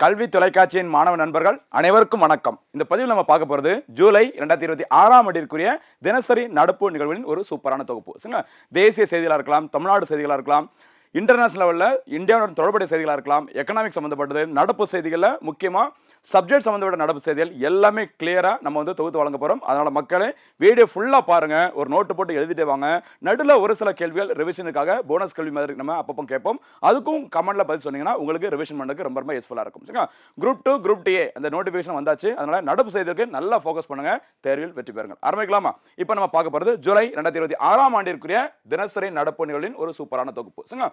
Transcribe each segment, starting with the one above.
கல்வி தொலைக்காட்சியின் மாணவ நண்பர்கள் அனைவருக்கும் வணக்கம். இந்த பதிவில் நம்ம பார்க்க போகிறது ஜூலை 2026 ஆண்டிற்குரிய தினசரி நடப்பு நிகழ்வுகளின் ஒரு சூப்பரான தொகுப்பு. தேசிய செய்திகளாக இருக்கலாம், தமிழ்நாடு செய்திகளாக இருக்கலாம், இன்டர்நேஷனல் லெவலில் இந்தியாவுடன் தொடர்புடைய செய்திகளாக இருக்கலாம், எக்கனாமிக் சம்மந்தப்பட்டது, நடப்பு செய்திகளில் முக்கியமாக சப்ஜெக்ட் சம்மந்தப்பட்ட நடப்பு செய்திகள் எல்லாமே கிளியராக நம்ம தொகுத்து வழங்க போகிறோம். அதனால் மக்களே வீடியோ ஃபுல்லாக பாருங்கள், ஒரு நோட்டு போட்டு எழுதிட்டே வாங்க. நடுவில் ஒரு சில கேள்விகள் ரிவிஷனுக்காக போனஸ் கேள்வி மாதிரி நம்ம அப்பப்போ கேட்போம். அதுக்கும் கமெண்ட்டில் பதில் சொன்னீங்கன்னா உங்களுக்கு ரிவிஷன் பண்ணுறதுக்கு ரொம்ப ரொம்ப யூஸ்ஃபுல்லாக இருக்கும். சரிங்களா? குரூப் 2 குரூப் TA அந்த நோட்டிஃபிகேஷன் வந்தாச்சு. அதனால் நடப்பு செய்திக்கு நல்லா ஃபோக்கஸ் பண்ணுங்கள், தேர்வில் வெற்றி பெறுங்கள். ஆரம்பிக்கலாமா? இப்போ நம்ம பார்க்க போகிறது ஜூலை 2026 ஆண்டிற்குரிய தினசரி நடப்பு நிகழ்வின் ஒரு சூப்பரான தொகுப்பு. சரிங்களா?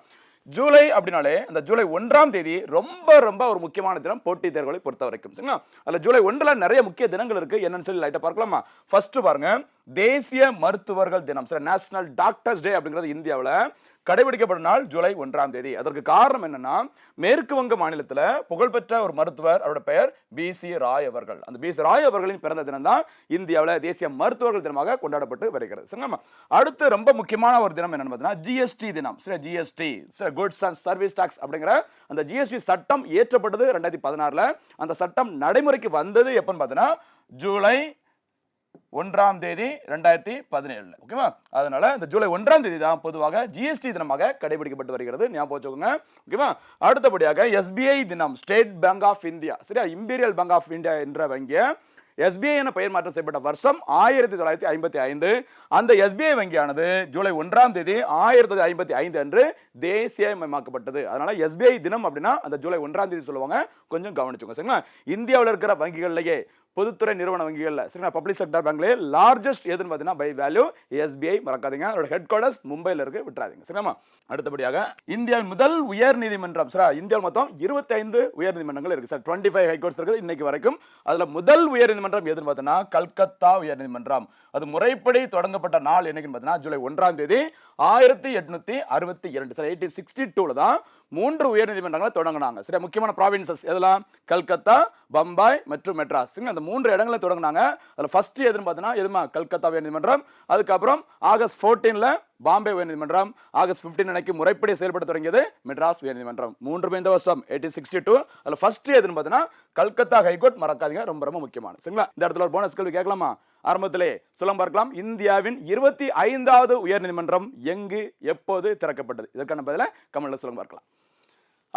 ஜூலை அப்படின்னாலே அந்த ஜூலை 1ஆம் தேதி ரொம்ப ரொம்ப ஒரு முக்கியமான தினம் போட்டித் தேர்வுகளை பொறுத்த வரைக்கும். சரிங்களா? அதில் ஜூலை 1ல் நிறைய முக்கிய தினங்கள் இருக்கு. என்னன்னு சொல்லி லைட்டாக பார்க்கலாமா? ஃபர்ஸ்ட் பாருங்க, தேசிய மருத்துவர்கள் தினம், நேஷனல் டாக்டர்ஸ் டே அப்படிங்கிறது இந்தியாவில் கடைபிடிக்கப்படும் நாள் ஜூலை 1ஆம் தேதி. அதற்கு காரணம் என்னன்னா, மேற்கு வங்க மாநிலத்தில் புகழ்பெற்ற ஒரு மருத்துவர், அவரோட பெயர் BC ராய் அவர்கள். அந்த BC ராய் அவர்களின் பிறந்த தினம் தான் இந்தியாவில் தேசிய மருத்துவர்கள் தினமாக கொண்டாடப்பட்டு வருகிறது. சரிங்களா? அடுத்து ரொம்ப முக்கியமான ஒரு தினம் என்னன்னு பார்த்தீங்கன்னா GST தினம். சரி, GST goods and service tax அப்படிங்கிற அந்த GST சட்டம் இயற்றப்பட்டது 2016. அந்த சட்டம் நடைமுறைக்கு வந்தது எப்பன்னு பார்த்தீங்கன்னா ஜூலை 1ஆம் தேதி 2017. ஓகேவா? அதனால இந்த ஜூலை 1ஆம் தேதி தான் பொதுவாக GST தினமாக கடைபிடிக்கப்பட்டு வருகிறது. ஞாபகம் வச்சுக்கோங்க. ஓகேவா? அடுத்தபடியாக SBI தினம், ஸ்டேட் பேங்க் ஆஃப் இந்தியா. சரியா? இம்பீரியல் பேங்க் ஆஃப் இந்தியா என்ற வங்கியை SBI என பெயர் மாற்றம் செய்யப்பட்ட வருஷம் 1955. அந்த SBI வங்கியானது ஜூலை 1ஆம் தேதி 1955 அன்று தேசியமயமாக்கப்பட்டது. அதனால SBI தினம் அப்படின்னா அந்த ஜூலை 1ஆம் தேதி சொல்லுவாங்க. கொஞ்சம் கவனிச்சுக்கோங்க. சரிங்களா? இந்தியாவில் இருக்கிற வங்கிகள்லயே பொதுத்துறை நிறுவன வங்கிகளில், சரிங்களா, பப்ளிக் செக்டர் பேங்க்லேயே லார்ஜஸ்ட் எதுன்னு பார்த்தீங்கன்னா பை வேல்யூ SBI. மறக்காதீங்க, அதோட ஹெட் குவார்டர்ஸ் மும்பையில் இருக்கு, விட்டுறாதீங்க. சரிங்களா? அடுத்தபடியாக இந்தியாவின் முதல் உயர் நீதிமன்றம். சார், இந்தியாவில் மொத்தம் 25 உயர் நீதிமன்றங்கள் இருக்கு சார். 25 ஹைகோர்ட்ஸ் இருக்குது இன்னைக்கு வரைக்கும். அதுல முதல் உயர் நீதிமன்றம் எதுன்னு பார்த்தீங்கன்னா கல்கத்தா உயர் நீதிமன்றம். அது முறைப்படி தொடங்கப்பட்ட நாள் என்னைக்குன்னு பார்த்தீங்கன்னா ஜூலை 1ஆம் தேதி 1862. சார், 1862 தான் 3 உயர் நீதிமன்றங்களை தொடங்கினாங்க. சரி, முக்கியமான ப்ராவின்சஸ் எதெல்லாம்? கல்கத்தா, பம்பாய் மற்றும் மெட்ராஸ். அந்த 3 இடங்களை தொடங்கினாங்க. அதில் ஃபர்ஸ்ட் எதுன்னு பார்த்தீங்கன்னா எதுமா கல்கத்தா உயர் நீதிமன்றம். அதுக்கப்புறம் ஆகஸ்ட் 14ல் பாம்பே உயர் நீதிமன்றம். ஆகஸ்ட் 15 அன்னைக்கு முறைப்படி செயல்பட தொடங்கியது மெட்ராஸ் உயர் நீதிமன்றம். 3 இந்த வருஷம் 1862. அதில் ஃபர்ஸ்ட் எதுன்னு பார்த்தீங்கன்னா கல்கத்தா ஹைகோர்ட். மறக்காதீங்க, ரொம்ப ரொம்ப முக்கியமான. சரிங்களா? இந்த இடத்துல ஒரு போனஸ் கேள்வி கேட்கலாமா? ஆரம்பத்திலே சொல்ல பார்க்கலாம். இந்தியாவின் 25வது உயர் நீதிமன்றம் எங்கு எப்போது திறக்கப்பட்டது? இதற்கான பதில கமெண்ட்ல சொல்ல பார்க்கலாம்.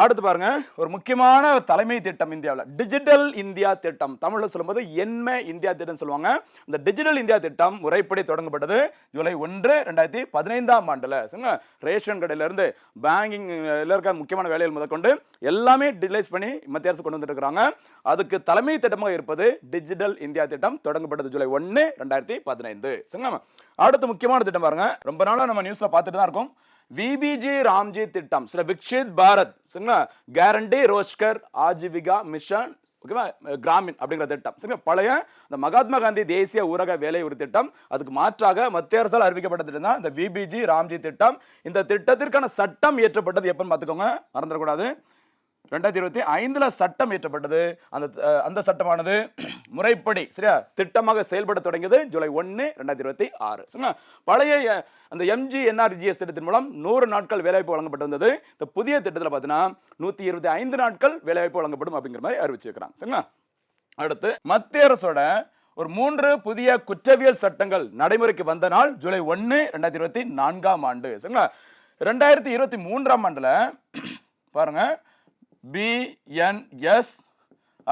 அடுத்து பாருங்க, ஒரு முக்கியமான தலைமை திட்டம் இந்தியாவில், டிஜிட்டல் இந்தியா திட்டம். தமிழில் சொல்லும்போது என்மை இந்தியா திட்டம் சொல்லுவாங்க. இந்த டிஜிட்டல் இந்தியா திட்டம் முறைப்படி தொடங்கப்பட்டது ஜூலை 1, 2015ஆம் ஆண்டுல. ரேஷன் கடையிலிருந்து பேங்கிங் இருக்க முக்கியமான வேலைகள் முதற்கொண்டு எல்லாமே டிஜிட்டலைஸ் பண்ணி மத்திய அரசு கொண்டு வந்துட்டு இருக்காங்க. அதுக்கு தலைமை திட்டமாக இருப்பது டிஜிட்டல் இந்தியா திட்டம். தொடங்கப்பட்டது ஜூலை 1, 2015. அடுத்து முக்கியமான திட்டம் பாருங்க, ரொம்ப நாளா நம்ம நியூஸ்ல பார்த்துட்டு தான் இருக்கோம். VBG ராம்ஜி திட்டம். விக்ஷித் பாரத், கேரண்டி ரோஜ்கர் ஆஜீவிகா மிஷன், ஓகேவா, கிராமின் அப்படிங்கிற திட்டம். சரிங்களா? பழைய இந்த மகாத்மா காந்தி தேசிய ஊரக வேலை உறுதி திட்டம். அதுக்கு மாற்றாக மத்திய அரசால் அறிவிக்கப்பட்ட திட்டம் தான் இந்த VBG ராம்ஜி திட்டம். இந்த திட்டத்திற்கான சட்டம் இயற்றப்பட்டது எப்பன்னு பார்த்துக்கோங்க, மறந்துடக்கூடாது. 2025 சட்டம் இயற்றப்பட்டது. அந்த சட்டமானது முறைப்படி சரியா திட்டமாக செயல்பட தொடங்கியது ஜூலை 1, 2026. பழைய அந்த MGNRGS திட்டத்தின் மூலம் 100 நாட்கள் வேலைவாய்ப்பு வழங்கப்பட்டு வந்தது. இந்த புதிய திட்டத்தில் பார்த்தீங்கன்னா 125 நாட்கள் வேலைவாய்ப்பு வழங்கப்படும் அப்படிங்கிற மாதிரி அறிவிச்சிருக்கிறாங்க. சரிங்களா? அடுத்து மத்திய அரசோட ஒரு 3 புதிய குற்றவியல் சட்டங்கள் நடைமுறைக்கு வந்த நாள் ஜூலை 1, 2024ஆம் ஆண்டு. சரிங்களா? 2023ஆம் ஆண்டுல பாருங்க, BNS,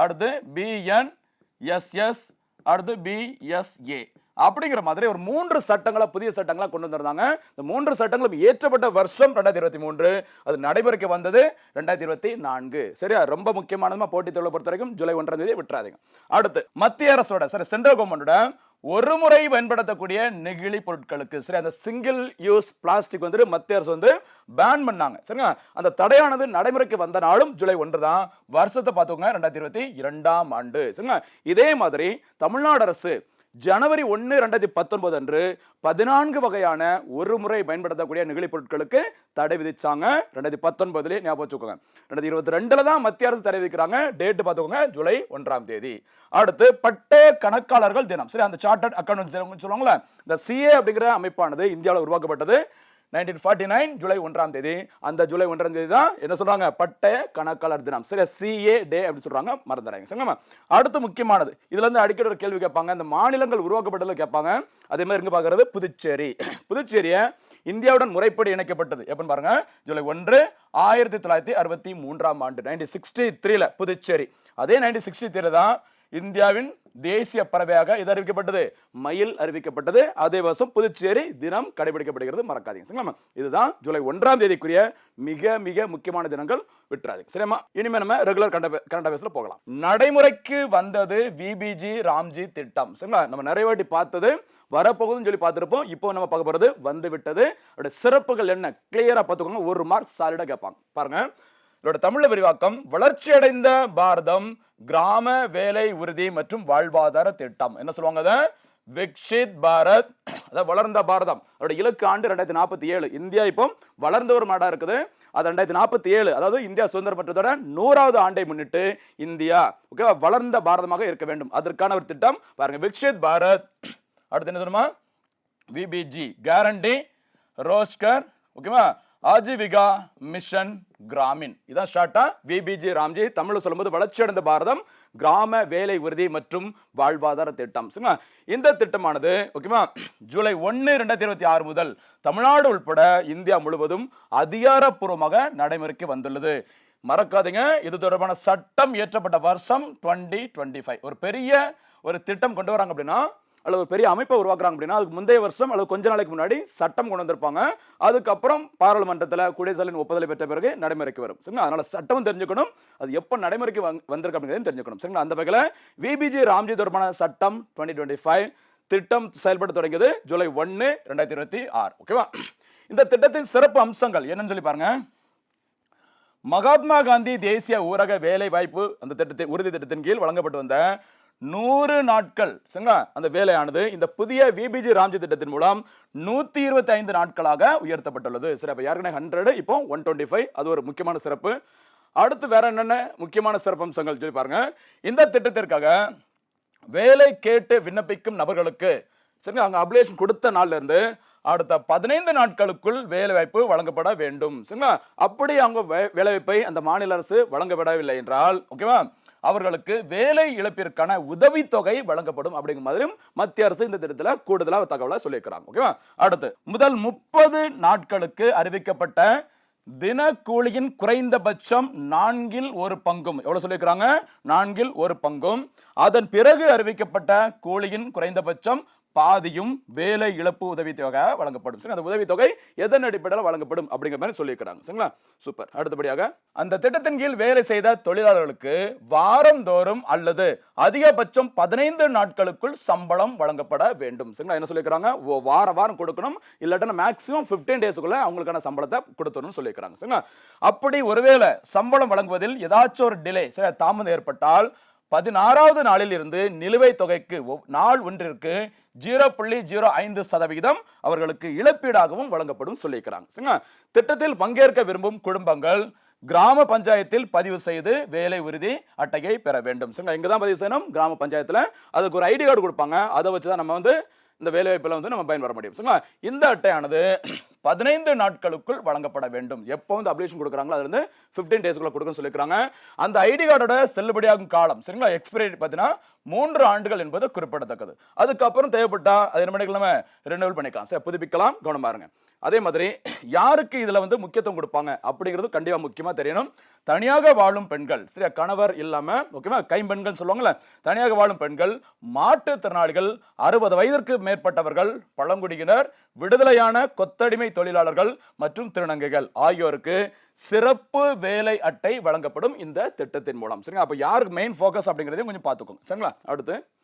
அடுத்து BNSS, அடுத்து BSA அப்படிங்கிற மாதிரி ஒரு 3 சட்டங்களை, புதிய சட்டங்களை கொண்டு வந்திருந்தாங்க. இந்த 3 சட்டங்களும் ஏற்றப்பட்ட வருஷம் 2023. அது நடைமுறைக்கு வந்தது 2024. சரியா? ரொம்ப முக்கியமானது போட்டித் தேர்வை பொறுத்த வரைக்கும் ஜூலை 1ஆம் தேதி விட்டுறாதீங்க. அடுத்து மத்திய அரசோட சென்ட்ரல் கவர்மெண்டோட ஒரு முறை பயன்படுத்தக்கூடிய நெகிழி பொருட்களுக்கு, சரி, அந்த சிங்கிள் யூஸ் பிளாஸ்டிக் மத்திய அரசு பேன் பண்ணாங்க. சரிங்களா? அந்த தடையானது நடைமுறைக்கு வந்த நாளும் ஜூலை 1 தான். வருஷத்தை பார்த்துக்கோங்க, 2022ஆம் ஆண்டு. சரிங்களா? இதே மாதிரி தமிழ்நாடு அரசு ஜனவரி 1, 2019 அன்று 14 வகையான ஒரு முறை பயன்படுத்தக்கூடிய நெகிழி பொருட்களுக்கு தடை விதிச்சாங்க. 2019 ஞாபகம் வச்சுக்கோங்க. 2022 தான் மத்திய அரசு தடை விதிக்கிறாங்க. டேட் பார்த்துக்கோங்க, ஜூலை 1ஆம் தேதி. அடுத்து பட்டய கணக்காளர்கள் தினம். சரி, அந்த சார்ட்டர்ட் அக்கவுண்டன்ட் சொல்லுவாங்களே, இந்த CA அப்படிங்கிற அமைப்பானது இந்தியாவில் உருவாக்கப்பட்டது 1949 ஜூலை 1ஆம் தேதி. அந்த ஜூலை 1ஆம் தேதி தான் என்ன சொல்றாங்க, பட்டய கணக்காளர் தினம். சரியா, CA டே அப்படி சொல்றாங்க, மறந்துறாங்க. சரிங்களா. அடுத்து முக்கியமானது, இதுல இருந்து அடிக்கடி ஒரு கேள்வி கேட்பாங்க, இந்த மாநிலங்கள் உருவாக்கப்பட்டதுல கேட்பாங்க. அதே மாதிரி இங்க பாக்குறது புதுச்சேரி. புதுச்சேரியை இந்தியாவுடன் முறைப்படி இணைக்கப்பட்டது எப்பன்னு பாருங்க, ஜூலை 1 1963ஆம் ஆண்டு 1963ல புதுச்சேரி. அதே 1963 தான் இந்தியாவின் தேசிய பறவையாக இது அறிவிக்கப்பட்டது, மயில் அறிவிக்கப்பட்டது. அதே வருஷம் புதுச்சேரி தினம் கடைபிடிக்கப்படுகிறது, மறக்காதீங்க. இதுதான் ஜூலை 1ஆம் தேதிக்குரிய மிக மிக முக்கியமான தினங்கள், விட்டுறாதீங்க. சரிமா, இனிமே நம்ம ரெகுலர் கரண்ட் அஃபேர்ஸ்ல போகலாம். நடைமுறைக்கு வந்தது விபிஜி ராம்ஜி திட்டம். சரிங்களா, நம்ம நிறைய வாட்டி பார்த்தது, வரப்போகுதுன்னு சொல்லி பார்த்திருப்போம். இப்போ நம்ம பார்க்க போறது வந்து விட்டது. அதோட சிறப்புகள் என்ன கிளியரா பார்த்துக்கோங்க, ஒரு மார்க் சாலிடா கேட்பாங்க. பாருங்க, இதோட தமிழ் விரிவாக்கம் வளர்ச்சியடைந்த பாரதம் கிராம வேலை உறுதி மற்றும் வாழ்வாதார திட்டம். என்ன சொல்லுவாங்க, அதை விக்ஷித் பாரத், அதாவது வளர்ந்த பாரதம். அதோட இலக்கு ஆண்டு 2047. இந்தியா இப்போ வளர்ந்த ஒரு நாடா இருக்குது. அது 2047, அதாவது இந்தியா சுதந்திரம் பெற்றதோட 100வது ஆண்டை முன்னிட்டு இந்தியா ஓகேவா வளர்ந்த பாரதமாக இருக்க வேண்டும். அதற்கான ஒரு திட்டம் பாருங்க, விக்ஷித் பாரத். அடுத்து என்ன சொல்லுமா, விபிஜி கேரண்டி ரோஸ்கர் ஓகேவா ஆஜீவிகா மிஷன் கிராமின். இதான் ஷார்ட்டா விபிஜி ராம்ஜி. தமிழ்ல சொல்லும்போது வளர்ச்சியடைந்த பாரதம் கிராம வேலை உறுதி மற்றும் வாழ்வாதார திட்டம். இந்த திட்டமானது ஓகேவா ஜூலை 1 2026 முதல் தமிழ்நாடு உட்பட இந்தியா முழுவதும் அதிகாரப்பூர்வமாக நடைமுறைக்கு வந்துள்ளது. மறக்காதீங்க, இது தொடர்பான சட்டம் இயற்றப்பட்ட வருஷம் 2025. ஒரு பெரிய ஒரு திட்டம் கொண்டு வராங்க அப்படின்னா, அல்லது ஒரு பெரிய அமைப்பை உருவாக்குறாங்க அப்படின்னா, அதுக்கு முந்தைய வருஷம் அல்லது கொஞ்ச நாளைக்கு முன்னாடி சட்டம் கொண்டு வந்திருப்பாங்க. அதுக்கப்புறம் பாராளுமன்றத்தில் குடியரசுத் ஒப்புதலை பெற்ற பிறகு நடைமுறைக்கு வரும். சரிங்களா, அதனால சட்டம் தெரிஞ்சுக்கணும், அது எப்போ நடைமுறைக்கு வந்திருக்கு அப்படிங்கிறதையும் தெரிஞ்சுக்கணும். சரிங்களா, அந்த வகையில் விபிஜி ராம்ஜி தொடர்பான சட்டம் 2025 திட்டம் செயல்பட தொடங்கியது ஜூலை 1 2026. ஓகேவா, இந்த திட்டத்தின் சிறப்பு அம்சங்கள் என்னன்னு சொல்லி பாருங்க. மகாத்மா காந்தி தேசிய ஊரக வேலை வாய்ப்பு அந்த திட்டத்தின் உறுதி திட்டத்தின் கீழ் வழங்கப்பட்டு வந்த 100 நாட்கள் அந்த வேலையானது இந்த புதிய விபிஜி ராம்ஜி திட்டத்தின் மூலம் 125 நாட்களாக உயர்த்தப்பட்டுள்ளது. சரி, அப்ப ஏற்கனவே 100, இப்போ 125. அது ஒரு முக்கியமான சிறப்பு. அடுத்து வேற என்னென்ன முக்கியமான சிறப்பு அம்சங்கள் சொல்லி பாருங்க. இந்த திட்டத்திற்காக வேலை கேட்டு விண்ணப்பிக்கும் நபர்களுக்கு சரி, அவங்க அப்ளிகேஷன் கொடுத்த நாள்ல இருந்து அடுத்த 15 நாட்களுக்குள் வேலை வாய்ப்பு வழங்கப்பட வேண்டும். சரிங்களா, அப்படி அவங்க வேலை வாய்ப்பை அந்த மாநில அரசு வழங்கப்படவில்லை என்றால் ஓகேவா அவர்களுக்கு வேலை இழப்பிற்கான உதவித்தொகை வழங்கப்படும் அப்படிங்கிற மாதிரியும் மத்திய அரசு இந்த திட்டத்தில் கூடுதலாக தகவலை சொல்லியிருக்கிறாங்க. ஓகேவா, அடுத்து முதல் 30 நாட்களுக்கு அறிவிக்கப்பட்ட தினக்கூலியின் குறைந்தபட்சம் 1/4 எவ்வளவு சொல்லியிருக்கிறாங்க, 1/4. அதன் பிறகு அறிவிக்கப்பட்ட கூலியின் குறைந்தபட்சம் பாதியும் வேலை இழப்பு உதவித்தொகை வழங்கப்படும். சரி, அந்த உதவித்தொகை எதன் அடிப்படையில் வழங்கப்படும் அப்படிங்கிற மாதிரி சொல்லியிருக்கிறாங்க. சரிங்களா, சூப்பர். அடுத்தபடியாக அந்த திட்டத்தின் கீழ் வேலை செய்த தொழிலாளர்களுக்கு வாரந்தோறும் அல்லது அதிகபட்சம் 15 நாட்களுக்குள் சம்பளம் வழங்கப்பட வேண்டும். சரிங்களா, என்ன சொல்லியிருக்கிறாங்க, வாரம் கொடுக்கணும், இல்லாட்டா மேக்ஸிமம் 15 டேஸ்க்குள்ள அவங்களுக்கான சம்பளத்தை கொடுத்துடணும்னு சொல்லியிருக்கிறாங்க. சரிங்களா, அப்படி ஒருவேளை சம்பளம் வழங்குவதில் ஏதாச்சும் ஒரு டிலே தாமதம் ஏற்பட்டால் 16வது நாளில் இருந்து நிலுவைத் தொகைக்கு நாள் ஒன்றிற்கு 0.05% அவர்களுக்கு இழப்பீடாகவும் வழங்கப்படும் சொல்லியிருக்கிறாங்க. திட்டத்தில் பங்கேற்க விரும்பும் குடும்பங்கள் கிராம பஞ்சாயத்தில் பதிவு செய்து வேலை உறுதி அட்டையை பெற வேண்டும். இங்கதான் பதிவு செய்யணும், கிராம பஞ்சாயத்துல. அதுக்கு ஒரு ஐடி கார்டு கொடுப்பாங்க, அதை வச்சுதான் நம்ம இந்த வேலை வாய்ப்புல நம்ம பயன்பெற முடியும். இந்த அட்டையானது 15 நாட்களுக்குள் வழங்கப்பட வேண்டும். எப்போ அப்ளிகேஷன் கொடுக்குறாங்களோ அதுல இருந்து 15 டேஸ்க்குள்ள கொடுக்கணும்னு சொல்லியிருக்காங்க. அந்த ஐடி கார்டோட செல்லுபடியாகும் காலம் சரிங்களா, எக்ஸ்பைரி பார்த்தீங்கன்னா 3 ஆண்டுகள் என்பது குறிப்பிடத்தக்கது. அதுக்கப்புறம் தேவைப்பட்டா அது என்ன பண்ணிக்கலாம், ரெனியூவல் பண்ணிக்கலாம். சரி, புதுப்பிக்கலாம். கவனமா இருங்க. அதே மாதிரி யாருக்கு இதுல முக்கியத்துவம் கொடுப்பாங்க அப்படிங்கிறது கண்டிப்பா முக்கியமா தெரியணும். தனியாக வாழும் பெண்கள் சரியா, கணவர் இல்லாம ஓகேவா கைம்பெண்கள் சொல்லுவாங்கல்ல, தனியாக வாழும் பெண்கள், மாற்றுத்திறனாளிகள், 60 வயதிற்கு மேற்பட்டவர்கள், பழங்குடியினர், விடுதலையான கொத்தடிமை தொழிலாளர்கள் மற்றும் திருநங்கைகள் ஆகியோருக்கு சிறப்பு வேலை அட்டை வழங்கப்படும் இந்த திட்டத்தின் மூலம். சரிங்களா, அப்ப யாருக்கு மெயின் போக்கஸ் அப்படிங்கறதையும் கொஞ்சம் பார்த்துக்கோங்க. சரிங்களா, அடுத்து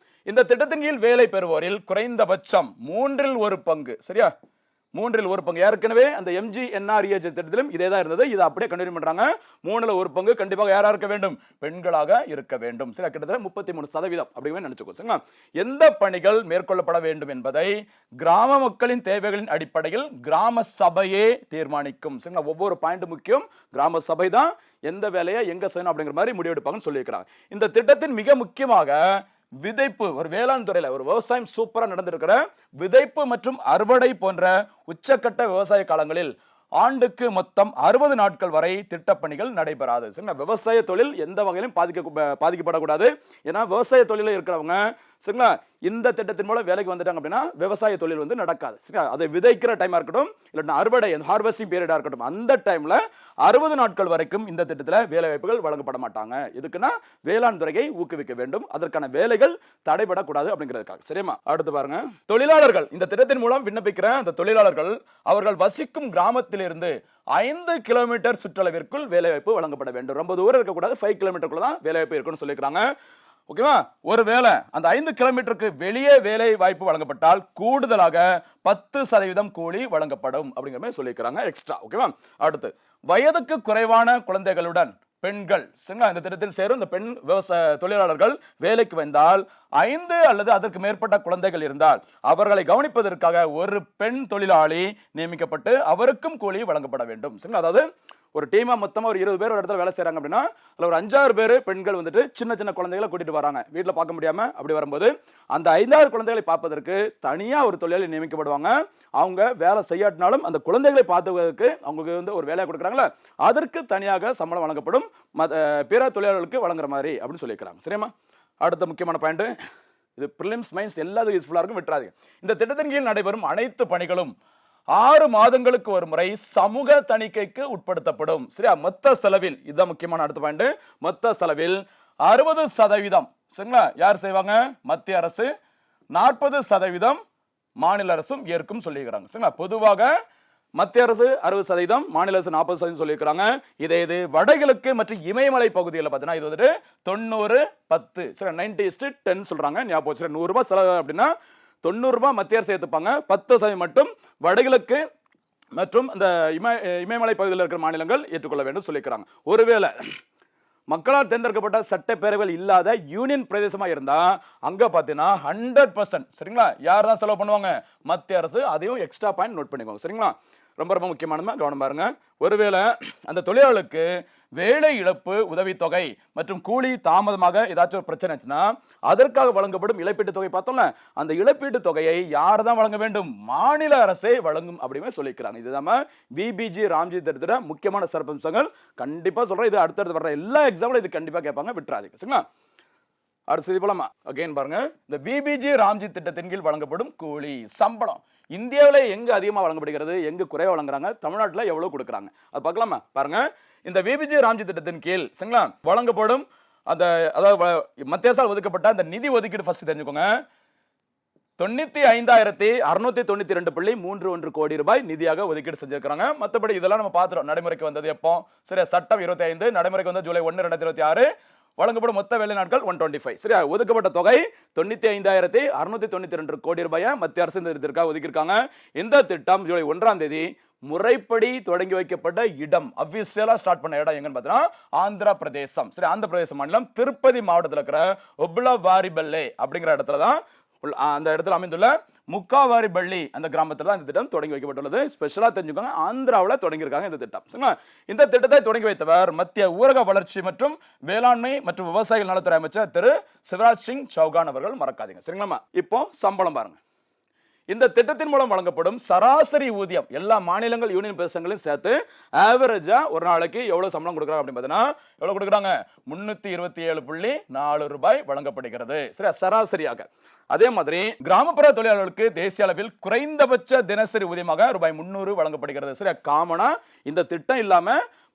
இந்த திட்டத்தின் கீழ் வேலை பெறுவோரில் குறைந்தபட்சம் 1/3 சரியா, 1/3 ஏற்கனவே அந்த MGNREGA திட்டத்திலும் இதே தான் இருந்தது. இதை அப்படியே கண்டினியூ பண்றாங்க. 1/3 கண்டிப்பாக யாரா இருக்க வேண்டும், பெண்களாக இருக்க வேண்டும். சரி, கிட்டத்தட்ட 33% அப்படிங்கிற நினைச்சுக்கோ. சரிங்களா, எந்த பணிகள் மேற்கொள்ளப்பட வேண்டும் என்பதை கிராம மக்களின் தேவைகளின் அடிப்படையில் கிராம சபையே தீர்மானிக்கும். சரிங்களா, ஒவ்வொரு பாயிண்ட் முக்கியம். கிராம சபை தான் எந்த வேலையை எங்க செய்யணும் அப்படிங்கிற மாதிரி முடிவெடுப்பாங்கன்னு சொல்லியிருக்கிறாங்க. இந்த திட்டத்தின் மிக முக்கியமாக விதைப்பு, ஒரு வேளாண் துறையில ஒரு விவசாயம் சூப்பரா நடந்திருக்கிற விதைப்பு மற்றும் அறுவடை போன்ற உச்சக்கட்ட விவசாய காலங்களில் ஆண்டுக்கு மொத்தம் 60 நாட்கள் வரை திட்டப்பணிகள் நடைபெறாது. சரிங்களா, விவசாய தொழில் எந்த வகையிலும் பாதிக்கப்படக்கூடாது. ஏன்னா விவசாய தொழில இருக்கிறவங்க சரிங்களா இந்த திட்டத்தின் மூலம் வேலைக்கு வந்துட்டாங்க அப்படின்னா விவசாய தொழில் வந்து நடக்காது. சரிங்களா, அதை விதைக்கிற டைமா இருக்கட்டும் இல்லைன்னா அறுவடை ஹார்வெஸ்டிங் பீரியடா இருக்கட்டும், அந்த டைம்ல 60 நாட்கள் வரைக்கும் இந்த திட்டத்தில் வேலை வாய்ப்புகள் வழங்கப்பட மாட்டாங்க. எதுக்குன்னா வேளாண் துறையை ஊக்குவிக்க வேண்டும், அதற்கான வேலைகள் தடைபடக்கூடாது அப்படிங்கிறதுக்காக. சரியா, அடுத்து பாருங்க, தொழிலாளர்கள் இந்த திட்டத்தின் மூலம் விண்ணப்பிக்கிற அந்த தொழிலாளர்கள் அவர்கள் வசிக்கும் கிராமத்திலிருந்து 5 கிலோமீட்டர் சுற்றளவிற்குள் வேலைவாய்ப்பு வழங்கப்பட வேண்டும். ரொம்ப தூரம் இருக்கக்கூடாது, 5 கிலோமீட்டருக்குள்ள தான் வேலைவாய்ப்பு இருக்குன்னு சொல்லியிருக்காங்க. ஓகேவா, ஒருவேளை அந்த 5 கிலோமீட்டருக்கு வெளியே வேலை வாய்ப்பு வழங்கப்பட்டால் கூடுதலாக 10% கூலி வழங்கப்படும் அப்படிங்கிற மாதிரி சொல்லியிருக்கிறாங்க எக்ஸ்ட்ரா. ஓகேவா, அடுத்து வயதுக்கு குறைவான குழந்தைகளுடன் பெண்கள் சரிங்களா இந்த திட்டத்தில் சேரும் இந்த பெண் விவசாய தொழிலாளர்கள் வேலைக்கு வந்தால் 5 அல்லது அதற்கு மேற்பட்ட குழந்தைகள் இருந்தால் அவர்களை கவனிப்பதற்காக ஒரு பெண் தொழிலாளி நியமிக்கப்பட்டு அவருக்கும் கூலி வழங்கப்பட வேண்டும். சரிங்களா, அதாவது ஒரு டீமா மொத்தமா ஒரு 20 பேர் ஒரு இடத்துல வேலை செய்யறாங்க அப்படின்னா அதுல ஒரு 5-6 பேர் பெண்கள் வந்துட்டு சின்ன சின்ன குழந்தைகளை கூட்டிட்டு வராங்க, வீட்டில் பார்க்க முடியாம. அப்படி வரும்போது அந்த 5-6 குழந்தைகளை பார்ப்பதற்கு தனியா ஒரு தொழிலாளி நியமிக்கப்படுவாங்க. அவங்க வேலை செய்யாட்டினாலும் அந்த குழந்தைகளை பார்த்துவதற்கு அவங்களுக்கு வந்து ஒரு வேலையை கொடுக்குறாங்களா, அதற்கு தனியாக சம்பளம் வழங்கப்படும், பிற தொழிலாளர்களுக்கு வழங்குற மாதிரி அப்படின்னு சொல்லியிருக்கிறாங்க. சரியா, அடுத்த முக்கியமான பாயிண்ட், இது பிரிலிம்ஸ் மைன்ஸ் எல்லாத்துக்கும் யூஸ்ஃபுல்லா இருக்கும், விட்டுறாதீங்க. இந்த திட்டத்தின் கீழ் நடைபெறும் அனைத்து பணிகளும் 6 மாதங்களுக்கு ஒரு முறை சமூக தணிக்கைக்கு உட்படுத்தப்படும். சரியா, மொத்த செலவில் இதுதான் முக்கியமான அடுத்த பாயிண்ட், மொத்த செலவில் 60% சரிங்களா யார் செய்வாங்க, மத்திய அரசு, 40% மாநில அரசும் ஏற்கும் சொல்லியிருக்கிறாங்க. சரிங்களா, பொதுவாக மத்திய அரசு 60%, மாநில அரசு 40% சொல்லியிருக்கிறாங்க. இது வடகிழக்கு மற்றும் இமயமலை பகுதியில் பார்த்தீங்கன்னா இது வந்துட்டு 90-10 சரி 90:10 சொல்றாங்க. ஞாபகம் வச்சு 100 ரூபாய் செலவு அப்படின்னா 90 ரூபாய் மத்திய அரசு ஏற்றுப்பாங்க, 10% மட்டும் வடகிழக்கு மற்றும் அந்த இமயமலை பகுதியில் இருக்கிற மாநிலங்கள் ஏற்றுக்கொள்ள வேண்டும் சொல்லியிருக்கிறாங்க. ஒருவேளை மக்களால் தேர்ந்தெடுக்கப்பட்ட சட்டப்பேரவைகள் இல்லாத யூனியன் பிரதேசமா இருந்தா அங்க பாத்தீங்கன்னா 100% சரிங்களா யார் தான் செலவு பண்ணுவாங்க, மத்திய அரசு. அதையும் எக்ஸ்ட்ரா பாயிண்ட் நோட் பண்ணிக்கோங்க. சரிங்களா, ரொம்ப ரொம்ப முக்கியமான கவனம் பாருங்க. ஒருவேளை அந்த தொழிலாளர்களுக்கு வேலை இழப்பு உதவித்தொகை மற்றும் கூலி தாமதமாக ஏதாச்சும் ஒரு பிரச்சனை ஆச்சுன்னா அதற்காக வழங்கப்படும் இழப்பீட்டு தொகை பார்த்தோம்ல, அந்த இழப்பீட்டு தொகையை யார் தான் வழங்க வேண்டும், மாநில அரசே வழங்கும் அப்படின்னு சொல்லிக்கிறாங்க. இதுதான் விபிஜி ராம்ஜி திட்டத்தோட முக்கியமான சிறப்பம்சங்கள். கண்டிப்பா சொல்றேன், இது அடுத்தடுத்து வர்ற எல்லா எக்ஸாம்பிளும் இது கண்டிப்பா கேட்பாங்க, விட்டுறாதீங்க. சரிங்களா, அடுத்து போலாமா, அகைன் பாருங்க, இந்த விபிஜி ராம்ஜி திட்டத்தின் கீழ் வழங்கப்படும் கூலி சம்பளம் இந்தியாவில் எங்க அதிகமாக வழங்கப்படுகிறது, எங்க குறைவா வழங்குறாங்க, தமிழ்நாட்டில் எவ்வளவு கொடுக்குறாங்க அது பார்க்கலாமா. பாருங்க, இந்த விபிஜி ராம்ஜி திட்டத்தின் கீழ் சரிங்களா வழங்கப்படும் அந்த அதாவது மத்திய அரசால் ஒதுக்கப்பட்ட அந்த நிதி ஒதுக்கீடு ஃபர்ஸ்ட் தெரிஞ்சுக்கோங்க. 95,692.31 கோடி ரூபாய் நிதியாக ஒதுக்கீடு செஞ்சிருக்காங்க. மற்றபடி இதெல்லாம் நம்ம பார்த்துறோம், நடைமுறைக்கு வந்தது எப்போ, சரி சட்டம் 25 நடைமுறைக்கு வந்த ஜூலை 1, 2026 வழங்கப்படும் மொத்த வேலை நாட்கள் 125. சரியா, ஒதுக்கப்பட்ட தொகை 95,692 கோடி ரூபாயை மத்திய அரசு இந்த திட்டத்திற்காக ஒதுக்கியிருக்காங்க. இந்த திட்டம் ஜூலை 1ஆம் தேதி முறைப்படி தொடங்கி வைக்கப்பட்ட இடம், அபிஷியலா ஸ்டார்ட் பண்ண இடம் எங்கன்னு பார்த்தீங்கன்னா ஆந்திர பிரதேசம். சரி, ஆந்திர பிரதேச மாநிலம் திருப்பதி மாவட்டத்தில் இருக்கிற ஒப்லவாரிபல்லே அப்படிங்கிற இடத்துல தான் அந்த இடத்துல அமைந்துள்ள முக்காவாரிபள்ளி அந்த கிராமத்தில் தான் இந்த திட்டம் தொடங்கி வைக்கப்பட்டுள்ளது. ஸ்பெஷலா தெரிஞ்சுக்கோங்க, ஆந்திராவில் தொடங்கியிருக்காங்க இந்த திட்டம். சரிங்களா, இந்த திட்டத்தை தொடங்கி வைத்தவர் மத்திய ஊரக வளர்ச்சி மற்றும் வேளாண்மை மற்றும் விவசாயிகள் நலத்துறை அமைச்சர் திரு சிவராஜ் சிங் சௌகான் அவர்கள், மறக்காதீங்க. சரிங்களா, இப்போ சம்பளம் பாருங்க. இந்த திட்டத்தின் மூலம் வழங்கப்படும் சராசரி ஊதியம் எல்லா மாநிலங்கள் யூனியன் பிரதேசங்களையும் சேர்த்து ஆவரேஜா ஒரு நாளைக்கு எவ்வளவு சம்பளம் கொடுக்குறாங்க அப்படின்னு பார்த்தீங்கன்னா எவ்வளவு கொடுக்குறாங்க, 327.4 ரூபாய் வழங்கப்படுகிறது. சரி, சராசரியாக. அதே மாதிரி கிராமப்புற தொழிலாளர்களுக்கு தேசிய அளவில் குறைந்தபட்ச தினசரி ஊதியமாக ரூபாய் 300 வழங்கப்படுகிறது. சரி, காமனா இந்த திட்டம் இல்லாம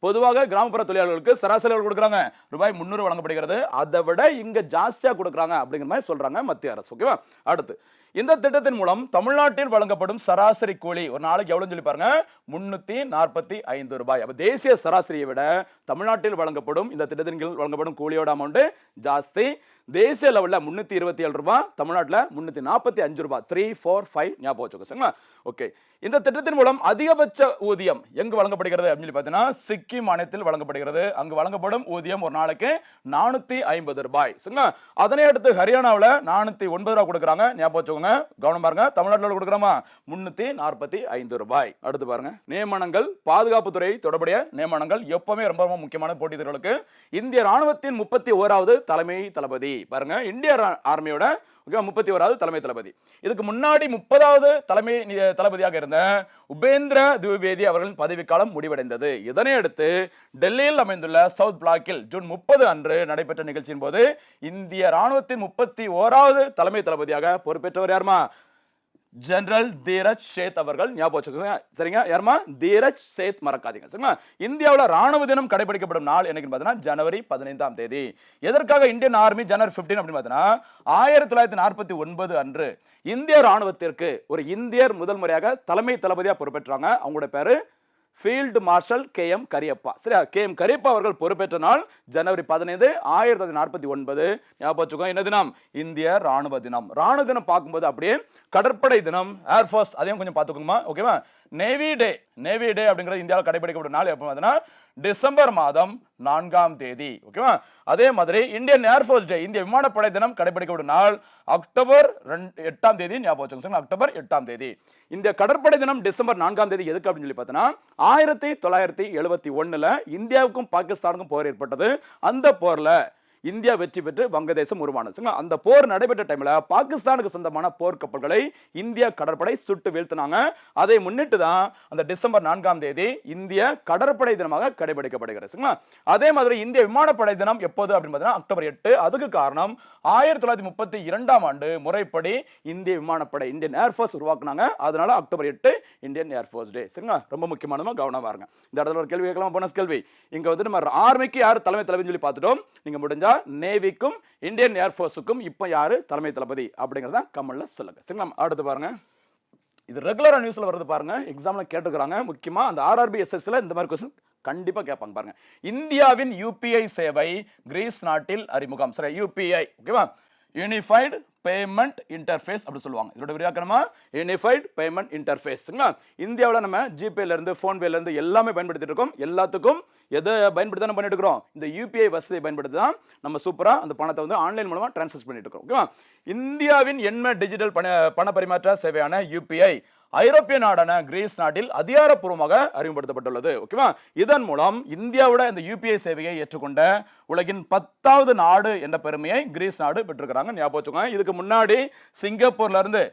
பொதுவாக கிராமப்புற தொழிலாளர்களுக்கு சராசரி கொடுக்குறாங்க ரூபாய் 300 வழங்கப்படுகிறது. அதை விட இங்க ஜாஸ்தியா கொடுக்குறாங்க அப்படிங்கிற மாதிரி சொல்றாங்க மத்திய அரசு. ஓகேவா, அடுத்து இந்த திட்டத்தின் மூலம் தமிழ்நாட்டில் வழங்கப்படும் சராசரி கூலி ஒரு நாளைக்கு எவ்வளவு சொல்லி பாருங்க, 345 ரூபாய். அப்ப தேசிய சராசரியை விட தமிழ்நாட்டில் வழங்கப்படும் இந்த திட்டத்தின் கீழ் வழங்கப்படும் கூலியோட அமௌண்ட் ஜாஸ்தி. தேசிய லெவலில் 327 ரூபாய், தமிழ்நாட்டில் 345 ரூபாய். 345 ஞாபகம் வச்சுக்கோங்க. ஓகே, இந்த திட்டத்தின் மூலம் அதிகபட்ச ஊதியம் எங்கு வழங்கப்படுகிறது அப்படின்னு பார்த்தீங்கன்னா சிக்கிம் மாநிலத்தில் வழங்கப்படுகிறது. அங்கு வழங்கப்படும் ஊதியம் ஒரு நாளைக்கு 450 ரூபாய். அதனை அடுத்து ஹரியானாவில் 409 ரூபாய் கொடுக்குறாங்க, ஞாபகம் வச்சுக்கோங்க. கொடுக்குறாங்க. கவனம் பாருங்க, தமிழ்நாட்டில் கொடுக்குறோமா 345 ரூபாய். அடுத்து பாருங்க, நியமனங்கள் பாதுகாப்புத்துறை தொடர்புடைய நியமனங்கள் எப்பவுமே ரொம்ப ரொம்ப முக்கியமான போட்டித் தேர்வுகளுக்கு. இந்திய ராணுவத்தின் 31வது தலைமை தளபதி பாருங்க, இந்திய ஆர்மியோட 31வது தலைமை தளபதி. இதுக்கு முன்னாடி 30வது தலைமை தளபதியாக இருந்த உபேந்திர திவிவேதி அவர்களின் பதவிக்காலம் முடிவடைந்தது. இதனை அடுத்து டெல்லியில் அமைந்துள்ள சவுத் பிளாக்கில் ஜூன் 30 அன்று நடைபெற்ற நிகழ்ச்சியின் போது இந்திய ராணுவத்தின் 31வது தலைமை தளபதியாக பொறுப்பேற்றவர் யாருமா? ஜெனரல் தீரஜ் சேத் அவர்கள். ஞாபகம் வச்சுக்கோங்க, சரிங்க? யாருமா? தீரஜ் சேத், மறக்காதீங்க, சரிங்களா? இந்தியாவில் ராணுவ தினம் கடைபிடிக்கப்படும் நாள் என்னைக்கு பார்த்தீங்கன்னா ஜனவரி 15ஆம் தேதி. எதற்காக இந்தியன் ஆர்மி ஜனவரி 15 அப்படின்னு பார்த்தீங்கன்னா 1949 அன்று இந்திய ராணுவத்திற்கு ஒரு இந்தியர் முதல் முறையாக தலைமை தளபதியாக பொறுப்பேற்றாங்க. அவங்களோட பேரு ஃபீல்டு மார்ஷல் KM கரியப்பா. சரியா? KM கரியப்பா அவர்கள் பொறுப்பேற்ற நாள் ஜனவரி 15, 1949. ஞாபகம் வச்சுக்கோங்க, என்ன தினம்? இந்திய ராணுவ தினம். ராணுவ தினம் பார்க்கும்போது அப்படியே கடற்படை தினம், ஏர்ஃபோர்ஸ் அதையும் கொஞ்சம் பார்த்துக்கோங்கம்மா, ஓகேவா? நேவி டே அப்படிங்கிறது இந்தியாவில் கடைபிடிக்கப்பட்ட நாள் எப்போ பார்த்தீங்கன்னா டிசம்பர் மாதம் 4ஆம் தேதி, ஓகேவா? அதே மாதிரி இந்தியன் ஏர்ஃபோர்ஸ் டே, இந்திய விமானப்படை தினம் கடைபிடிக்கப்படும் நாள் அக்டோபர் 8ஆம் தேதி. ஞாபகம் வச்சுக்கோங்க, அக்டோபர் 8ஆம் தேதி. இந்த கடற்படை தினம் டிசம்பர் 4ஆம் தேதி எதுக்கு அப்படின்னு சொல்லி பார்த்தோன்னா 1971 இந்தியாவுக்கும் பாகிஸ்தானுக்கும் போர் ஏற்பட்டது. அந்த போர்ல இந்தியா வெற்றி பெற்று வங்கதேசம் உருவானது. அந்த போர் நடைபெற்ற டைம்ல பாகிஸ்தானுக்கு சொந்தமான போர் கப்பல்களை இந்திய கடற்படை சுட்டு வீழ்த்தினாங்க. அதை முன்னிட்டு தான் அந்த டிசம்பர் 4ஆம் தேதி இந்திய கடற்படை தினமாக கடைபிடிக்கப்படுகிறது. அதே மாதிரி இந்திய விமானப்படை தினம் எப்போது அப்படின்னு பார்த்தீங்கன்னா அக்டோபர் 8. அதுக்கு காரணம் 1932ஆம் ஆண்டு முறைப்படி இந்திய விமானப்படை இந்தியன் ஏர்ஃபோர்ஸ் உருவாக்குனாங்க. அதனால அக்டோபர் 8 இந்தியன் ஏர்ஃபோர்ஸ் டே. சரிங்களா? ரொம்ப முக்கியமானமா கவனமா இருங்க. இந்த இடத்துல ஒரு கேள்வி கேட்கலாம், போனஸ் கேள்வி. இங்க வந்து நம்ம ஆர்மிக்கு யார் தலைமை தளபதினு சொல்லி பார்த்துட்டோம். நீங்க முடிஞ்சா நேவிக்கும் இந்தியன் ஏர்ஃபோர்ஸுக்கும் இப்போ யாரு தலைமை தளபதி அப்படிங்கறத கமெண்ட்ல சொல்லுங்க. சரிங்களா? அடுத்து பாருங்க, இது ரெகுலரா நியூஸ்ல வருது பாருங்க, எக்ஸாம்ல கேட்டுக்கிறாங்க. முக்கியமா அந்த RRB SSல இந்த மாதிரி क्वेश्चन கண்டிப்பா கேட்பாங்க பாருங்க. இந்தியாவின் UPI சேவை கிரீஸ் நாட்டில் அறிமுகம். சரி, UPI, ஓகேவா? யூனிஃபைடு பேமெண்ட் இன்டர்ஃபேஸ் அப்படி சொல்லுவாங்க. இதோட விரிவாக்கமா யூனிஃபைடு பேமெண்ட் இன்டர்ஃபேஸ். இந்தியாவில் நம்ம ஜிபேல இருந்து ஃபோன்பேல இருந்து எல்லாமே பயன்படுத்திட்டு இருக்கோம். எல்லாத்துக்கும் எதை பயன்படுத்தி தான் பண்ணிட்டு இருக்கிறோம்? இந்த UPI வசதியை பயன்படுத்தி தான் நம்ம சூப்பரா அந்த பணத்தை வந்து ஆன்லைன் மூலமா டிரான்ஸ்ஃபர் பண்ணிட்டு இருக்கோம். ஓகேவா? இந்தியாவின் எண்ம டிஜிட்டல் பண பரிமாற்ற சேவையான UPI ஐரோப்பிய நாடான கிரீஸ் நாட்டில் அதிகாரப்பூர்வமாக அறிமுகப்படுத்தப்பட்டுள்ளது. ஓகேவா? இதன் மூலம் இந்தியாவோட இந்த UPI சேவையை ஏற்றுக்கொண்ட உலகின் 10வது நாடு என்ற பெருமையை கிரீஸ் நாடு பெற்றிருக்கிறாங்க. ஞாபகம் வச்சுக்கோங்க. இதுக்கு முன்னாடி சிங்கப்பூர்ல இருந்து,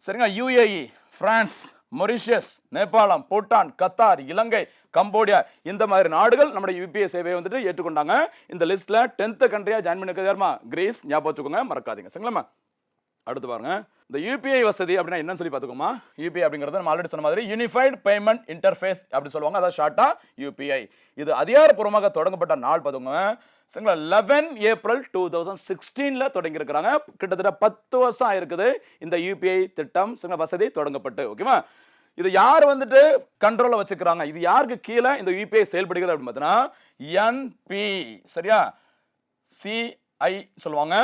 சரிங்க, UAE, பிரான்ஸ், மொரிஷியஸ், நேபாளம், பூட்டான், கத்தார், இலங்கை, கம்போடியா இந்த மாதிரி நாடுகள் நம்முடைய UPI சேவையை வந்துட்டு ஏற்றுக்கொண்டாங்க. இந்த லிஸ்ட்ல 10th கண்ட்ரியா ஜாயின் பண்ணிருக்கிறது யாருமா? கிரீஸ். ஞாபகம் வச்சுக்கோங்க, மறக்காதீங்க. சரிங்களா? அடுத்து பாருங்க, இந்த UPI வசதி அப்படின்னா என்னன்னு சொல்லி பார்த்துக்கோமா. UPI அப்படிங்கிறது நம்ம ஆல்ரெடி சொன்ன மாதிரி யூனிஃபைடு பேமெண்ட் இன்டர்ஃபேஸ் அப்படி சொல்லுவாங்க. அதாவது ஷார்ட்டா UPI. இது அதிகாரப்பூர்வமாக தொடங்கப்பட்ட நாள் பார்த்துக்கோங்க. சரிங்களா? 11 ஏப்ரல் 2016 தொடங்கி இருக்கிறாங்க. கிட்டத்தட்ட 10 வருஷம் ஆயிருக்குது இந்த UPI திட்டம், வசதி தொடங்கப்பட்டு. ஓகேவா? இது யார் வந்துட்டு கண்ட்ரோல்ல வச்சுக்கிறாங்க? இது யாருக்கு கீழே இந்த UPI செயல்படுகிறது அப்படின்னு பார்த்தீங்கன்னா NP, சரியா, CI சொல்லுவாங்க,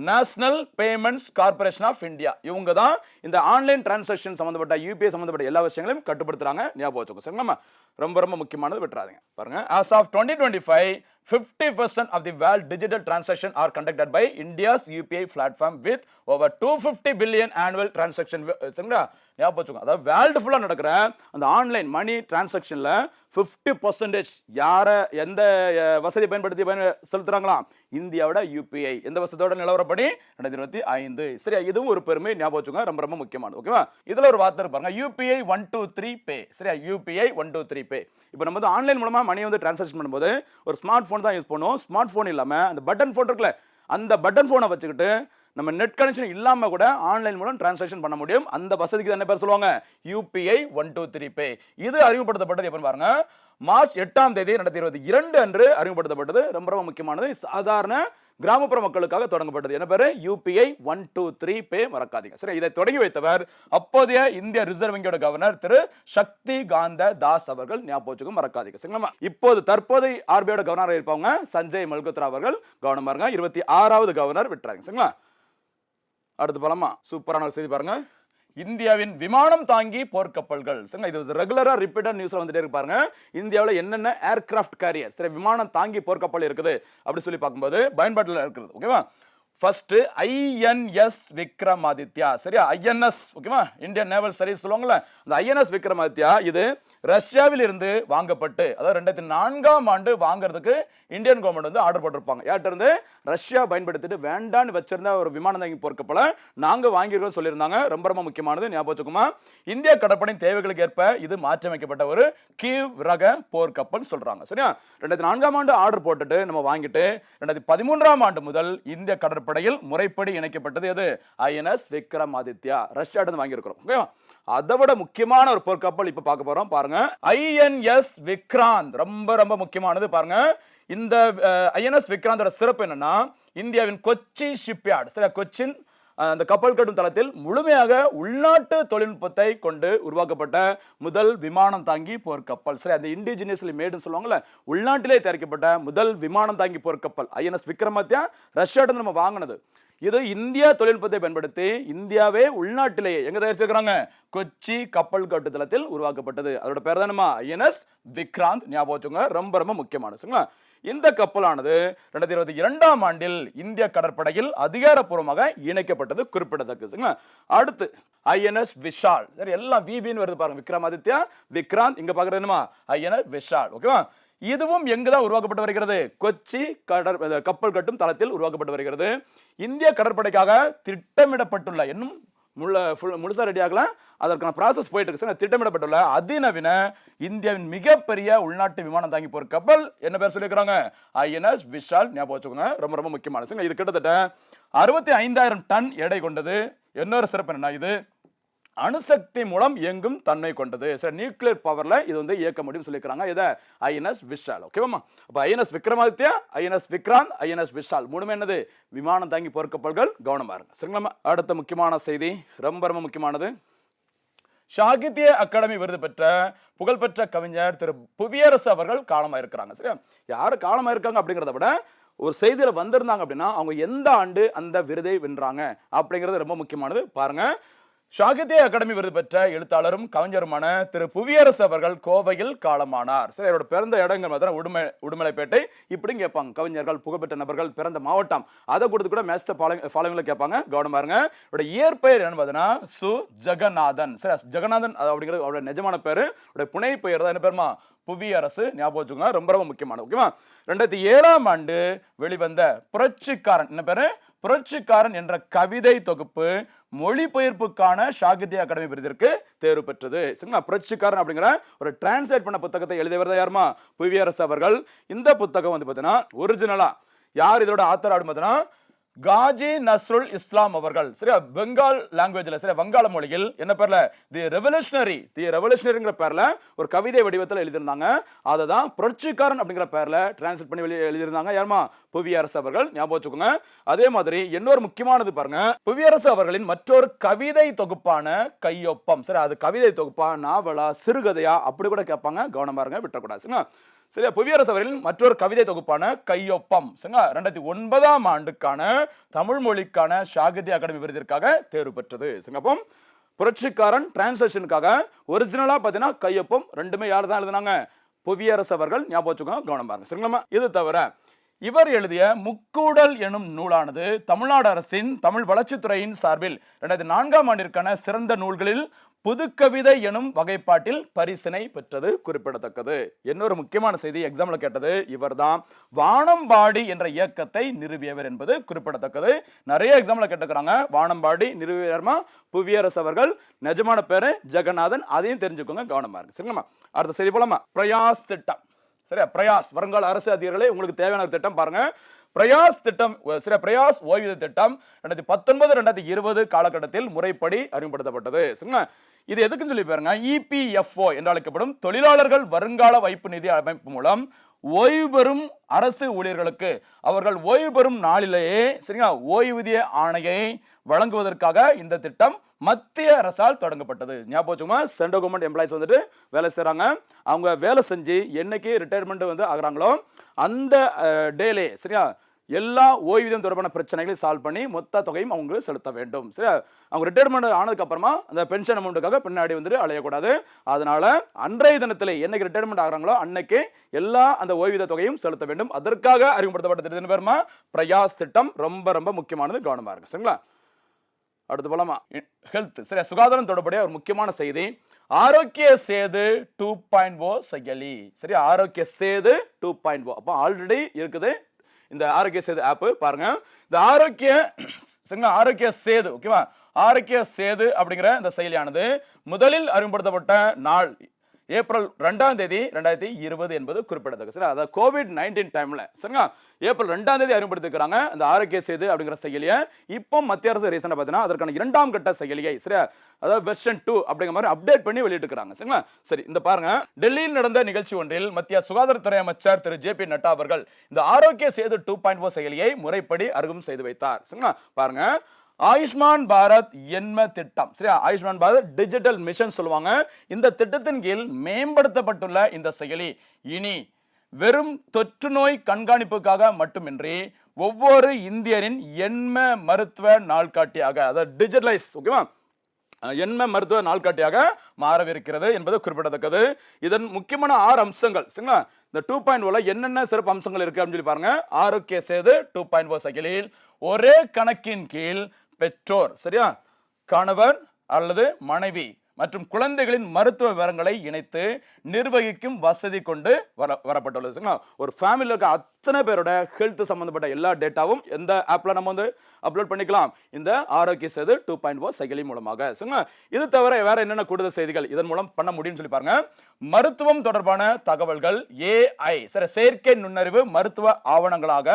national payments corporation of India. இவங்க தான் இந்த ஆன்லைன் டிரான்சாக்ஷன் சம்பந்தப்பட்ட UPI சம்பந்தப்பட்ட எல்லா விஷயங்களையும் கட்டுப்படுத்துறாங்க. ஞாபகம் வச்சுக்கோங்க. சரிங்களா? ரொம்ப ரொம்ப முக்கியமானது, விட்டுறாதீங்க. பாருங்க, as of 2025 50% of the world digital transaction are conducted by India's UPI platform with over 250 billion annual transaction. சரிங்களா? ஞாபகம் வச்சுக்கோங்க. அதாவது வேர்ல்டு ஃபுல்லா நடக்கிற அந்த ஆன்லைன் மணி டிரான்சாக்ஷன்ல 50% யார எந்த வசதி பயன்படுத்தி செலுத்துறாங்களா? இந்தியாவோட UPI. எந்த வசதியோட நிலவரப்படி 2025. சரியா? இதுவும் ஒரு பெருமை. ஞாபகம் வச்சுக்கோங்க, ரொம்ப ரொம்ப முக்கியமானது. ஓகேவா? இதுல ஒரு வார்த்தை பாருங்க, UPI 123 pay. சரியா? UPI 123 pay. இப்போ நம்ம வந்து ஆன்லைன் மூலமா மணி வந்து டிரான்சாக்ஷன் பண்ணும்போது ஒரு ஸ்மார்ட் போன் தான் யூஸ் பண்ணுவோம். ஸ்மார்ட் போன் இல்லாம அந்த பட்டன் போன் இருக்குல்ல, அந்த பட்டன் போனை வச்சுக்கிட்டு நம்ம நெட் கனெக்ஷன் இல்லாம கூட ஆன்லைன் மூலம் டிரான்சாக்ஷன் பண்ண முடியும். அந்த வசதிக்கு என்ன பேர் சொல்லுவாங்க? UPI 123 pay. இது அறிமுகப்படுத்தப்பட்டது எப்பன்னு பாருங்க, மார்ச் 8ஆம் தேதி 2022 அன்று அறிமுகப்படுத்தப்பட்டது. ரொம்ப ரொம்ப முக்கியமானது. சாதாரண கிராமப்புற மக்களுக்காக தொடங்கப்பட்டது. என்ன பேரு? UPI 123 pay. மறக்காதீங்க. சரி, இதை தொடங்கி வைத்தவர் அப்போதைய இந்திய ரிசர்வ் வங்கியோட கவர்னர் திரு சக்தி காந்த தாஸ் அவர்கள். ஞாபகம் வச்சுக்க, மறக்காதீங்க. சரிங்களா? இப்போது தற்போது RBI கவர்னராக இருப்பவங்க சஞ்சய் மல்கோத்ரா அவர்கள். கவனமா இருங்க, 26வது கவர்னர். விட்டுறாங்க. சரிங்களா? அடுத்து போலாமா? சூப்பரான செய்தி பாருங்க, இந்தியாவின் விமானம் தாங்கி போர்க்கப்பல்கள். இது ரெகுலரா ரிப்பீட்டட் நியூஸ்ல வந்துட்டே இருக்கு பாருங்க. இந்தியாவில் என்னென்ன ஏர்கிராஃப்ட் கேரியர், சரி, விமானம் தாங்கி போர்க்கப்பல் இருக்குது அப்படி சொல்லி பார்க்கும்போது பயன்பாட்டில் இருக்குது. ஓகேவா? First INS Vikramaditya. சரியா, ஐஎன்எஸ் ஓகேவா, இந்தியன் நேவல் சர்வீஸ் சொல்லுவாங்கல்ல, அந்த ஐஎன்எஸ் விக்ரமாதித்யா இது ரஷ்யாவில் இருந்து வாங்கப்பட்டு, அதாவது 2004ஆம் ஆண்டு வாங்குறதுக்கு இந்தியன் கவர்மெண்ட் வந்து ஆர்டர் போட்டிருப்பாங்க. யார்கிட்ட இருந்து? ரஷ்யா பயன்படுத்திட்டு வேண்டான்னு வச்சிருந்த ஒரு விமானம் தாங்கி போர்க்கப்பல நாங்க வாங்கியிருக்கோம் சொல்லியிருந்தாங்க. ரொம்ப ரொம்ப முக்கியமானது, ஞாபகம் வச்சுக்கோமா. இந்திய கடற்படையின் தேவைகளுக்கு ஏற்ப இது மாற்றியமைக்கப்பட்ட ஒரு கீவ் ரக போர்க்கப்பல் சொல்றாங்க. சரியா, 2004ஆம் ஆண்டு ஆர்டர் போட்டுட்டு நம்ம வாங்கிட்டு 2013ஆம் ஆண்டு முதல் இந்திய கடற்படையில் முறைப்படி இணைக்கப்பட்டது எது? ஐஎன்எஸ் விக்ரமாதித்யா. ரஷ்யா இருந்து வாங்கியிருக்கிறோம். ஓகேவா, அதை விட முக்கியமான ஒரு போர்க்கப்பல் இப்ப பார்க்க போறோம். பாருங்க, ஐஎன்எஸ் விக்ராந்த் ரொம்ப ரொம்ப முக்கியமானது. பாருங்க, இந்த ஐஎன்எஸ் விக்ராந்தோட சிறப்பு என்னன்னா, இந்தியாவின் கொச்சி ஷிப்யார்ட், சரியா, கொச்சின் அந்த கப்பல் கட்டும் தளத்தில் முழுமையாக உள்நாட்டு தொழில்நுட்பத்தை கொண்டு உருவாக்கப்பட்ட முதல் விமானம் தாங்கி போர்க்கப்பல். சரி, அந்த இண்டிஜினியஸ்லி மேடுன்னு சொல்லுவாங்கல்ல, உள்நாட்டிலே தயாரிக்கப்பட்ட முதல் விமானம் தாங்கி போர்க்கப்பல் ஐஎன்எஸ் விக்ரமாதித்யா ரஷ்யாட்ட நம்ம வாங்கினது. இது இந்தியா தொழில்நுட்பத்தை பயன்படுத்தி இந்தியாவே உள்நாட்டிலேயே எங்க தயாரிச்சிருக்காங்க? கொச்சி கப்பல் கட்டு தளத்தில் உருவாக்கப்பட்டது. அதோட பேர் தான் ஐஎன்எஸ் விக்ராந்த். ஞாபகம் வச்சுங்க, ரொம்ப ரொம்ப முக்கியமானது. இந்த கப்பலானது 2022ஆம் ஆண்டில் இந்திய கடற்படையில் அதிகாரப்பூர்வமாக இணைக்கப்பட்டது குறிப்பிடத்தக்கது. அடுத்து ஐஎன்எஸ் விஷால். சரி, எல்லாம் விபின்னு வருது பாருங்க, விக்ரமாதித்யா விக்ராந்த். இங்க பாக்குறது என்னமா? ஐஎன்எஸ் விஷால். ஓகேவா, இதுவும் எங்குதான் உருவாக்கப்பட்டு வருகிறது? கொச்சி கப்பல் கட்டும் தளத்தில் உருவாக்கப்பட்டு வருகிறது. இந்திய கடற்படைக்காக திட்டமிடப்பட்டுள்ள, இன்னும் முழுசா ரெடி ஆகல, அதற்கான ப்ராசஸ் போயிட்டு இருக்கு. திட்டமிடப்பட்டுள்ள அதிநவீன இந்தியாவின் மிகப்பெரிய உள்நாட்டு விமானம் தாங்கி போற கப்பல் என்ன பேர் சொல்லியிருக்காங்க? ஐஎன்எஸ் விஷால். ஞாபகம் வச்சுக்கோங்க, ரொம்ப ரொம்ப முக்கியமானது. இது கிட்டத்தட்ட 65,000 டன் எடை கொண்டது. இன்னொரு சிறப்பு என்னன்னா, இது அணுசக்தி மூலம் இயங்கும் தன்மை கொண்டது. சரி, நியூக்ளியர் பவர்ல இது வந்து இயக்க முடியும் சொல்லிக்கிறாங்க. இதை ஐஎன்எஸ் விஷால். ஓகேவா, அப்ப INS Vikramaditya, INS Vikrant, INS Vishal மூணுமே என்னது? விமானம் தாங்கி போர்க்கப்பல்கள். கவனமா இருங்க. சரிங்களா, அடுத்த முக்கியமான செய்தி ரொம்ப ரொம்ப முக்கியமானது. சாகித்ய அகாடமி விருது பெற்ற புகழ்பெற்ற கவிஞர் திரு புவியரசு அவர்கள் காலமாயிருக்கிறாங்க. சரியா, யாரு காலமாயிருக்காங்க அப்படிங்கிறத விட ஒரு செய்தியில வந்திருந்தாங்க அப்படின்னா அவங்க எந்த ஆண்டு அந்த விருதை வென்றாங்க அப்படிங்கிறது ரொம்ப முக்கியமானது. பாருங்க, சாகித்ய அகாடமி விருது பெற்ற எழுத்தாளரும் கவிஞருமான திரு புவியரசு அவர்கள் கோவையில் காலமானார். சரி, அவரோட பிறந்த இடங்கள் மாதிரி உடுமலைப்பேட்டை இப்படி கேட்பாங்க. கவிஞர்கள், புகழ்பெற்ற நபர்கள், பிறந்த மாவட்டம், அதை கொடுத்து கூட மேட்ச் ஃபாலோவிங்ல கேட்பாங்க. கவனமா இருங்க. அவரோட இயற்பெயர் என்ன பார்த்தீங்கன்னா சு ஜெகநாதன். சரி, ஜெகநாதன் அப்படிங்கிறது அவரோட நிஜமான பேரு. அவருடைய புனை பெயர் தான் என்ன பேருமா? புவியரசு. ஞாபகம் வச்சுக்கோங்க, ரொம்ப ரொம்ப முக்கியமான. ஓகேவா, 2007ஆம் ஆண்டு வெளிவந்த புரட்சிக்காரன், என்ன பேரு? புரட்சிக்காரன் என்ற கவிதை தொகுப்பு மொழிபெயர்ப்புக்கான சாகித்ய அகாடமி விருதிற்கு தேர்வு பெற்றது. சரிங்களா, புரட்சிக்காரன் அப்படிங்கிற ஒரு டிரான்ஸ்லேட் பண்ண புத்தகத்தை எழுதியவர் தான் யாருமா? புவியரசு அவர்கள். இந்த புத்தகம் வந்து பார்த்தீங்கன்னா ஒரிஜினலா யார் இதோட ஆத்தர் அப்படின்னு பார்த்தீங்கன்னா காஜி நஸ்ருல் இஸ்லாம் அவர்கள். சரியா, பெங்கால் லாங்குவேஜ்ல, சரியா, வங்காள மொழியில் என்ன பேர்ல? தி ரெவல்யூஷனரிங்கிற பேர்ல ஒரு கவிதை வடிவத்தில் எழுதியிருந்தாங்க. அதை தான் புரட்சிக்காரன் அப்படிங்கிற பேர்ல டிரான்ஸ்லேட் பண்ணி எழுதியிருந்தாங்க. யாருமா? புவியரசு அவர்கள். ஞாபகம் வச்சுக்கோங்க. அதே மாதிரி இன்னொரு முக்கியமானது பாருங்க, புவியரசு அவர்களின் மற்றொரு கவிதை தொகுப்பான கையொப்பம். சரி, அது கவிதை தொகுப்பா, நாவலா, சிறுகதையா அப்படி கூட கேட்பாங்க. கவனமா இருங்க, விட்டக்கூடாது. சரியா, புவியரசு அவர்களின் மற்றொரு கவிதை தொகுப்பான கையொப்பம் 2009ஆம் ஆண்டுக்கான தமிழ் மொழிக்கான சாகித்ய அகாடமி விருதிற்காக தேர்வு பெற்றது. அப்போ புரட்சிக்காரன் டிரான்ஸ்லேஷனுக்காக, ஒரிஜினலா பார்த்தீங்கன்னா கையொப்பம், ரெண்டுமே யார் தான் எழுதினாங்க? புவியரசு அவர்கள். ஞாபகம் வச்சுக்கோங்க, கவனம் பாருங்க. சரிங்களா, இது தவிர இவர் எழுதிய முக்கூடல் எனும் நூலானது தமிழ்நாடு அரசின் தமிழ் வளர்ச்சித்துறையின் சார்பில் 2004ஆம் ஆண்டிற்கான சிறந்த நூல்களில் புதுக்கவிதை எனும் வகைப்பாட்டில் பரிசினை பெற்றது குறிப்பிடத்தக்கது. இன்னொரு முக்கியமான செய்தி எக்ஸாம்ல கேட்டது, இவர்தான் வானம்பாடி என்ற இயக்கத்தை நிறுவியவர் என்பது குறிப்பிடத்தக்கது. நிறைய எக்ஸாம்ல கேட்டுக்கிறாங்க. வானம்பாடி நிறுவியர்மா புவியரசு அவர்கள். நிஜமான பேரு ஜெகநாதன். அதையும் தெரிஞ்சுக்கோங்க, கவனமா இருக்கு. சரிங்களா, அடுத்த செய்தி போலாமா? பிரயாஸ் திட்டம். சரியா, பிரயாஸ் வருங்கால அரசு அதிகாரிகளே உங்களுக்கு தேவையான ஒரு திட்டம் பாருங்க. பிரயாஸ் திட்டம், சரியா, பிரயாஸ் ஓய்வூதிய திட்டம் 2019-2020 காலகட்டத்தில் முறைப்படி அறிமுகப்படுத்தப்பட்டது. சரிங்களா, இது எதுக்குன்னு சொல்லி பாருங்க, இபிஎஃப்ஓ என்று அழைக்கப்படும் தொழிலாளர்கள் வருங்கால வைப்பு நிதி அமைப்பு மூலம் ஓய்வு பெறும் அரசு ஊழியர்களுக்கு அவர்கள் ஓய்வு பெறும் நாளிலேயே, சரிங்களா, ஓய்வூதிய ஆணையை வழங்குவதற்காக இந்த திட்டம் மத்திய அரசால் தொடங்கப்பட்டது. ஞாபகம் வச்சுக்கோங்க, சென்ட்ரல் கவர்மெண்ட் எம்ப்ளாயிஸ் வந்துட்டு வேலை செய்றாங்க. அவங்க வேலை செஞ்சு என்னைக்கு ரிட்டையர்மெண்ட் வந்து ஆகுறாங்களோ அந்த டேலே, சரியா, எல்லா ஓய்வூதியம் தொடர்பான பிரச்சனைகளை சால்வ் பண்ணி மொத்த தொகையும் அவங்களுக்கு செலுத்த வேண்டும். சரி, அவங்க ரிட்டையர்மெண்ட் ஆனதுக்கு அப்புறமா அந்த பென்ஷன் அமௌண்ட்டுக்காக பின்னாடி வந்துட்டு அலையக்கூடாது. அதனால அன்றைய தினத்தில் என்னைக்கு ரிட்டையர்மெண்ட் ஆகிறாங்களோ அன்னைக்கு எல்லா அந்த ஓய்வூதிய தொகையும் செலுத்த வேண்டும். அதற்காக அறிமுகப்படுத்தப்பட்ட திட்டத்தின் பேருமா பிரயாஸ் திட்டம். ரொம்ப ரொம்ப முக்கியமானது, கவனமா இருக்கு. சரிங்களா? அடுத்து போலாமா? ஹெல்த். சரி, சுகாதாரம் தொடர்புடைய ஒரு முக்கியமான செய்தி, ஆரோக்கிய சேது 2.0 செயலி. சரி, ஆரோக்கிய சேது 2.0 அப்போ ஆல்ரெடி இருக்குது இந்த ஆரோக்கிய சேது ஆப். பாருங்க, இந்த ஆரோக்கிய சேது, ஓகேவா, ஆரோக்கிய சேது அப்படிங்கிற இந்த செயலியானது முதலில் அறிமுகப்படுத்தப்பட்ட நாள் ஏப்ரல் 2ஆம் தேதி 2020 என்பது குறிப்பிடத்தக்கது. சரி, அதாவது COVID-19 டைம்ல, சரிங்களா, ஏப்ரல் 2ஆம் தேதி அறிமுகப்படுத்திருக்காங்க அந்த ஆரோக்கிய சேது அப்படிங்கிற செயலியை. இப்போ மத்திய அரசு ரீசெண்டா பார்த்தீங்கன்னா அதற்கான 2ஆம் கட்ட செயலியை, சரி, அதாவது வெர்ஷன் 2 அப்படிங்கிற மாதிரி அப்டேட் பண்ணி வெளியிட்டிருக்காங்க. சரிங்களா? சரி, இந்த பாருங்க, டெல்லியில் நடந்த நிகழ்ச்சி ஒன்றில் மத்திய சுகாதாரத்துறை அமைச்சர் திரு JP நட்டா அவர்கள் இந்த ஆரோக்கிய சேது 2.0 செயலியை முறைப்படி அறிமுகம் செய்து வைத்தார். சரிங்களா? பாருங்க, ஆயுஷ்மான் பாரத் என்ம திட்டம். சரி, ஆயுஷ்மான் பாரத் டிஜிட்டல் மிஷன் சொல்லுவாங்க. இந்த திட்டத்தின் கீழ் மேம்படுத்தப்பட்டுள்ள இந்த செயலி இனி வெறும் தொற்று நோய் கண்காணிப்புக்காக மட்டுமின்றி ஒவ்வொரு இந்தியரின் என்ம மருத்துவ நாள்காட்டியாக, அதாவது டிஜிட்டலைஸ், ஓகேவா, என்ம மருத்துவ நாள்காட்டியாக மாறவிருக்கிறது என்பது குறிப்பிடத்தக்கது. இதன் முக்கியமான 6 அம்சங்கள். சரிங்களா? இந்த 2.0 என்னென்ன சிறப்பு அம்சங்கள் இருக்கு அப்படின்னு சொல்லி பாருங்க. ஆரோக்கிய சேது 2.0 செயலியில் ஒரே கணக்கின் கீழ் பெற்றோர், சரியா, கணவர் அல்லது மனைவி மற்றும் குழந்தைகளின் மருத்துவ விவரங்களை இணைத்து நிர்வகிக்கும் வசதி கொண்டு வரப்பட்டுள்ளது. ஒரு ஃபேமிலியில் இருக்க அத்தனை பேரோட ஹெல்த் சம்பந்தப்பட்ட எல்லா டேட்டாவும் எந்த ஆப்ல நம்ம வந்து அப்லோட் பண்ணிக்கலாம், இந்த ஆரோக்கிய சேது 2.0 செயலி மூலமாக. இது தவிர வேற என்னென்ன கூடுதல் செய்திகள் இதன் மூலம் பண்ண முடியும்னு சொல்லி பாருங்க. மருத்துவம் தொடர்பான தகவல்கள் AI, சரி, செயற்கை நுண்ணறிவு மருத்துவ ஆவணங்களாக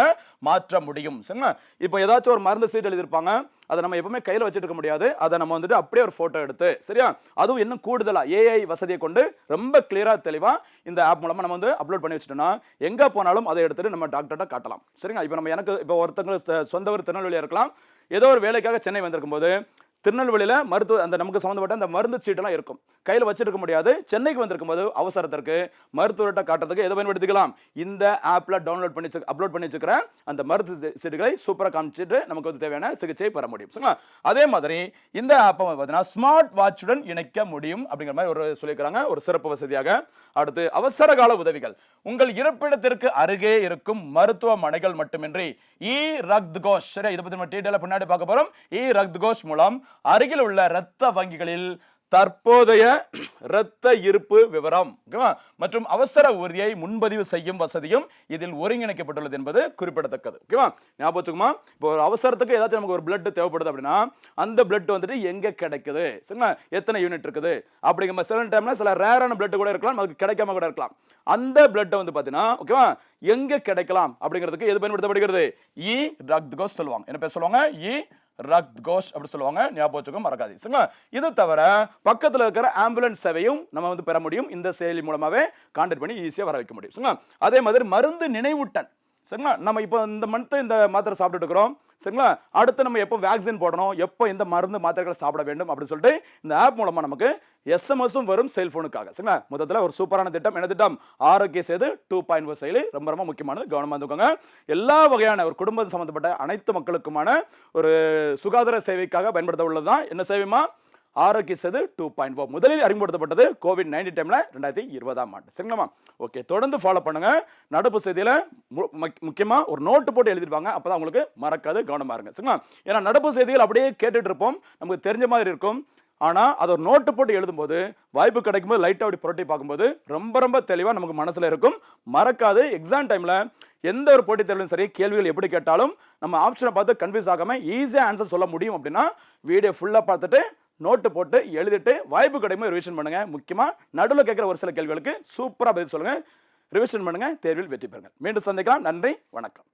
மாற்ற முடியும். சரிங்களா? இப்போ ஏதாச்சும் ஒரு மருந்து சீட் எழுதியிருப்பாங்க, அதை நம்ம எப்பவுமே கையில் வச்சுட்டு இருக்க முடியாது. அதை நம்ம வந்துட்டு அப்படியே ஒரு போட்டோ எடுத்து, சரியா, அதுவும் இன்னும் கூடுதலா AI வசதியை கொண்டு ரொம்ப கிளியரா தெளிவா இந்த ஆப் மூலமா நம்ம வந்து அப்லோட் பண்ணி வச்சுட்டோம்னா எங்க போனாலும் அதை எடுத்துட்டு நம்ம டாக்டர்கிட்ட காட்டலாம். சரிங்களா? இப்போ இப்போ ஒருத்தங்க சொந்த ஊர் திருநெல்வேலியா இருக்கலாம், ஏதோ ஒரு வேலைக்காக சென்னை வந்திருக்கும் போது திருநெல்வேலியில மருத்துவ அந்த நமக்கு சம்பந்தப்பட்ட அந்த மருந்து சீட்டெல்லாம் இருக்கும், கையில் வச்சிருக்க முடியாது. சென்னைக்கு வந்திருக்கும் போது அவசரத்திற்கு மருத்துவர்கிட்ட காட்டுறதுக்கு எதை பயன்படுத்திக்கலாம், இந்த ஆப்ல டவுன்லோட் பண்ணி அப்லோட் பண்ணி வச்சுக்கிற அந்த மருந்து சீட்டுகளை சூப்பரா காமிச்சிட்டு நமக்கு வந்து தேவையான சிகிச்சை பெற முடியும். சரிங்களா? அதே மாதிரி இந்த ஆப்பை பார்த்தீங்கன்னா ஸ்மார்ட் வாட்சுடன் இணைக்க முடியும் அப்படிங்கிற மாதிரி ஒரு சொல்லியிருக்கிறாங்க, ஒரு சிறப்பு வசதியாக. அடுத்து அவசர கால உதவிகள். உங்கள் இருப்பிடத்திற்கு அருகே இருக்கும் மருத்துவமனைகள் மட்டுமின்றி ரக்த்கோஷ், சரி, இதை பத்தி நம்ம டீடைலா பின்னாடி பார்க்க போறோம். ரக்த்கோஷ் மூலம் அருகில் உள்ள இரத்த வங்கிகளில் தற்போதைய இரத்த இருப்பு விவரம் மற்றும் அவசர ஊர்தியை முன்பதிவு செய்யும் வசதியும் இதில் ஒருங்கிணைக்கப்பட்டுள்ளது என்பது குறிப்பிடத்தக்கது. ஓகேவா? ஞாபகம் வச்சுக்கோமா, இப்போ ஒரு அவசரத்துக்கு ஏதாச்சும் நமக்கு ஒரு பிளட் தேவைப்படுது அப்படின்னா அந்த பிளட் வந்துட்டு எங்க கிடைக்குது, சரிங்களா, எத்தனை யூனிட் இருக்குது அப்படிங்கிற சில டைம்ல சில ரேரான பிளட் கூட இருக்கலாம், அதுக்கு கிடைக்காம கூட இருக்கலாம். அந்த பிளட் வந்து பாத்தீங்கன்னா, ஓகேவா, எங்க கிடைக்கலாம் அப்படிங்கிறதுக்கு எது பயன்படுத்தப்படுகிறது, ரக்த்கோஷ் சொல்லுவாங்க. என்ன பேர் சொல்லுவாங்க, ரக்த்கோஷ் அப்படி சொல்லுவாங்க. ஞாபகம் வச்சுக்கோ, மறக்காது. சரிங்களா? இது தவிர பக்கத்தில் இருக்கிற ஆம்புலன்ஸ் சேவையும் நம்ம வந்து பெற முடியும். இந்த செயலி மூலமாவே கான்டாக்ட் பண்ணி ஈஸியாக வர வைக்க முடியும். சரிங்களா? அதே மாதிரி மருந்து நினைவூட்டன். சரிங்களா? நம்ம இப்போ இந்த மந்த் இந்த மாத்திரை சாப்பிட்டு இருக்கிறோம். சரிங்களா? அடுத்து நம்ம எப்போ வேக்சின் போடணும், எப்போ இந்த மருந்து மாத்திரைகளை சாப்பிட வேண்டும் அப்படின்னு சொல்லிட்டு இந்த ஆப் மூலமா நமக்கு SMS-உம் வரும் செல்போனுக்காக. சரிங்களா? மொத்தத்தில் ஒரு சூப்பரான திட்டம். என்ன திட்டம்? ஆரோக்கிய சேது 2.0 செயலி. ரொம்ப ரொம்ப முக்கியமானது, கவனமாக இருந்துக்கோங்க. எல்லா வகையான ஒரு குடும்பம் சம்பந்தப்பட்ட அனைத்து மக்களுக்குமான ஒரு சுகாதார சேவைக்காக பயன்படுத்த உள்ளதுதான் என்ன சேவைமா, ஆரோக்கிய சேது 2.0 முதலில் அறிமுகப்படுத்தப்பட்டது COVID-19 டைம்ல 2020ஆம் ஆண்டு. சரிங்களா? ஓகே, தொடர்ந்து ஃபாலோ பண்ணுங்க. நடப்பு செய்தியில முக்கியமா ஒரு நோட்டு போட்டு எழுதிடுவாங்க, அப்பதான் உங்களுக்கு மறக்காது, கவனமா இருங்க. சரிங்களா? ஏன்னா நடப்பு செய்திகள் அப்படியே கேட்டுட்டு இருப்போம், நமக்கு தெரிஞ்ச மாதிரி இருக்கும். ஆனா அதை ஒரு நோட்டு போட்டு எழுதும்போது வாய்ப்பு கிடைக்கும் போது லைட்டா அப்படி புரட்டி பார்க்கும்போது ரொம்ப ரொம்ப தெளிவா நமக்கு மனசுல இருக்கும், மறக்காது. எக்ஸாம் டைம்ல எந்த ஒரு போட்டித் தேர்விலும் சரி, கேள்விகள் எப்படி கேட்டாலும் நம்ம ஆப்ஷனை பார்த்து கன்ஃபியூஸ் ஆகாம ஈஸியா ஆன்சர் சொல்ல முடியும். அப்படின்னா வீடியோ ஃபுல்லா பார்த்துட்டு நோட்டு போட்டு எழுதிட்டு வாய்ப்பு கிடைக்கும் ரிவிஷன் பண்ணுங்க. முக்கியமா நடுவில் கேட்கிற ஒரு சில கேள்விகளுக்கு சூப்பரா பதில் சொல்லுங்க, ரிவிஷன் பண்ணுங்க, தேர்வில் வெற்றி பெறுங்க. மீண்டும் சந்திக்கலாம். நன்றி, வணக்கம்.